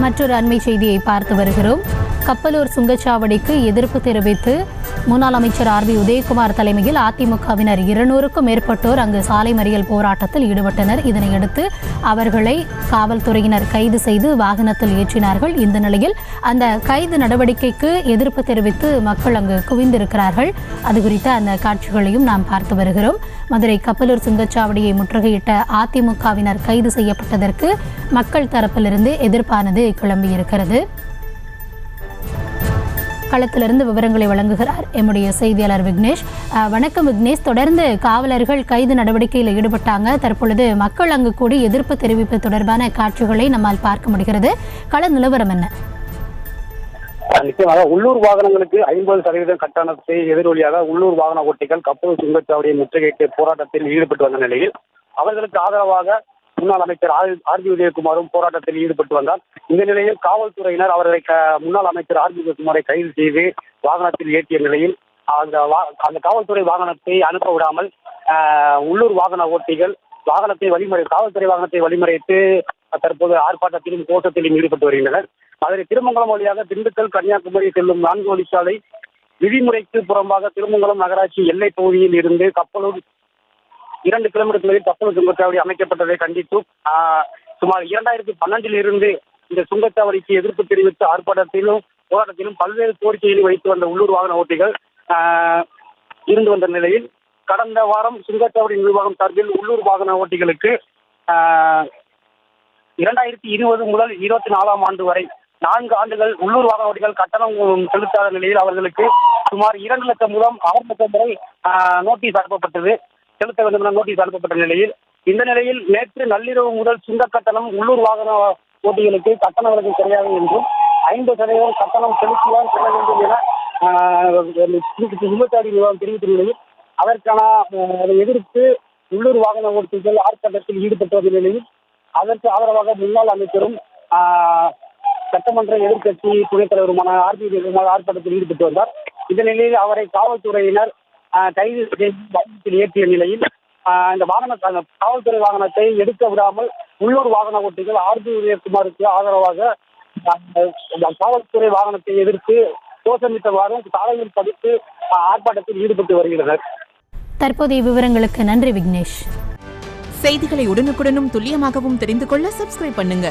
மற்றொரு அண்மை செய்தியை பார்த்து வருகிறோம். கப்பலூர் சுங்கச்சாவடிக்கு எதிர்ப்பு தெரிவித்து முன்னாள் அமைச்சர் ஆர். பி. உதயகுமார் தலைமையில் அதிமுகவினர் 200க்கும் மேற்பட்டோர் அங்கு சாலை மறியல் போராட்டத்தில் ஈடுபட்டனர். இதனையடுத்து அவர்களை காவல்துறையினர் கைது செய்து வாகனத்தில் ஏற்றினார்கள். இந்த நிலையில் அந்த கைது நடவடிக்கைக்கு எதிர்ப்பு தெரிவித்து மக்கள் அங்கு குவிந்திருக்கிறார்கள். அது குறித்த அந்த காட்சிகளையும் நாம் பார்த்து வருகிறோம். மதுரை கப்பலூர் சுங்கச்சாவடியை முற்றுகையிட்ட அதிமுகவினர் கைது செய்யப்பட்டதற்கு மக்கள் தரப்பிலிருந்து எதிர்ப்பானது கிளம்பியிருக்கிறது. களத்திலிருந்து விவரங்களை வழங்குகிறார் எம்முடைய செய்தியாளர் விக்னேஷ். வணக்கம் விக்னேஷ். தொடர்ந்து காவலர்கள் கைது நடவடிக்கையில் ஈடுபட்டாங்க. தற்பொழுது மக்கள் அங்கு கூடி எதிர்ப்பு தெரிவிப்பு தொடர்பான காட்சிகளை நம்மால் பார்க்க முடிகிறது. கள நிலவரம் என்ன? நிச்சயமாக உள்ளூர் வாகனங்களுக்கு 50% கட்டணத்தை எதிரொலியாக உள்ளூர் வாகன ஓட்டிகள் கப்பலூர் சுங்கச்சாவடியை முற்றுகையிட்டு போராட்டத்தில் ஈடுபட்டு வந்த நிலையில் அவர்களுக்கு ஆதரவாக முன்னாள் அமைச்சர் ஆர். பி. உதயகுமாரும் போராட்டத்தில் ஈடுபட்டு வந்தார். இந்த நிலையில் காவல்துறையினர் அவர்களை முன்னாள் அமைச்சர் ஆர். பி. உதயகுமாரை கைது செய்து வாகனத்தில் ஏற்றிய நிலையில் அந்த காவல்துறை வாகனத்தை அனுப்ப விடாமல் உள்ளூர் வாகன ஓட்டிகள் காவல்துறை வாகனத்தை வழிமறைத்து தற்போது ஆர்ப்பாட்டத்திலும் கோஷத்திலும் ஈடுபட்டு வருகின்றனர். அதனை திருமங்கலம் வழியாக திண்டுக்கல் கன்னியாகுமரி செல்லும் 4 வழிச்சாலை விதிமுறைக்கு புறம்பாக திருமங்கலம் நகராட்சி எல்லை பகுதியில் இருந்து கப்பலூர் 2 கிலோமீட்டர் தொலைவில் கப்பலூர் சுங்கச்சாவடி அமைக்கப்பட்டதை கண்டித்து சுமார் 2012 இருந்து இந்த சுங்கச்சாவடிக்கு எதிர்ப்பு தெரிவித்து ஆர்ப்பாட்டத்திலும் போராட்டத்திலும் பல்வேறு கோரிக்கைகளை வைத்து வந்த உள்ளூர் வாகன ஓட்டிகள் இருந்து வந்த நிலையில் கடந்த வாரம் சுங்கச்சாவடி நிர்வாகம் சார்பில் உள்ளூர் வாகன ஓட்டிகளுக்கு 2020 முதல் 24ஆம் ஆண்டு வரை 4 ஆண்டுகள் உள்ளூர் வாகன ஓட்டிகள் கட்டணம் செலுத்தாத நிலையில் அவர்களுக்கு சுமார் 2 லட்சம் முதல் 6 லட்சம் வரை நோட்டீஸ் அனுப்பப்பட்டது. செலுத்த வேண்டும் என நோட்டீஸ் அனுப்பப்பட்ட நிலையில் இந்த நிலையில் நேற்று நள்ளிரவு முதல் சுங்க கட்டணம் உள்ளூர் வாகன ஓட்டிகளுக்கு கட்டண விலக்கு கிடையாது என்றும் 50% கட்டணம் செலுத்திதான் செல்ல வேண்டும் என சுங்கச்சாவடி நிர்வாகம் தெரிவித்த நிலையில் அதற்கான எதிர்த்து உள்ளூர் வாகன ஓட்டிகள் ஆர்ப்பாட்டத்தில் ஈடுபட்டு வந்த நிலையில் அதற்கு ஆதரவாக முன்னாள் அமைச்சரும் சட்டமன்ற எதிர்க்கட்சி துணைத் தலைவருமான ஆர். பி. உதயகுமார் ஆர்ப்பாட்டத்தில் ஈடுபட்டு வந்தார். இந்த நிலையில் அவரை காவல்துறையினர் கைது செய்து ஏற்றிய நிலையில் இந்த காவல்துறை வாகனத்தை எடுக்க விடாமல் உள்ளூர் வாகன ஓட்டிகள் ஆர். பி. உதயகுமாருக்கு ஆதரவாக காவல்துறை வாகனத்தை எதிர்த்து கோஷமிட்டவாறும் சாலையில் தடுத்து ஆர்ப்பாட்டத்தில் ஈடுபட்டு வருகின்றனர். தற்போதைய விவரங்களுக்கு நன்றி விக்னேஷ். செய்திகளை உடனுக்குடனும் துல்லியமாகவும் தெரிந்து கொள்ள சப்ஸ்கிரைப் பண்ணுங்க.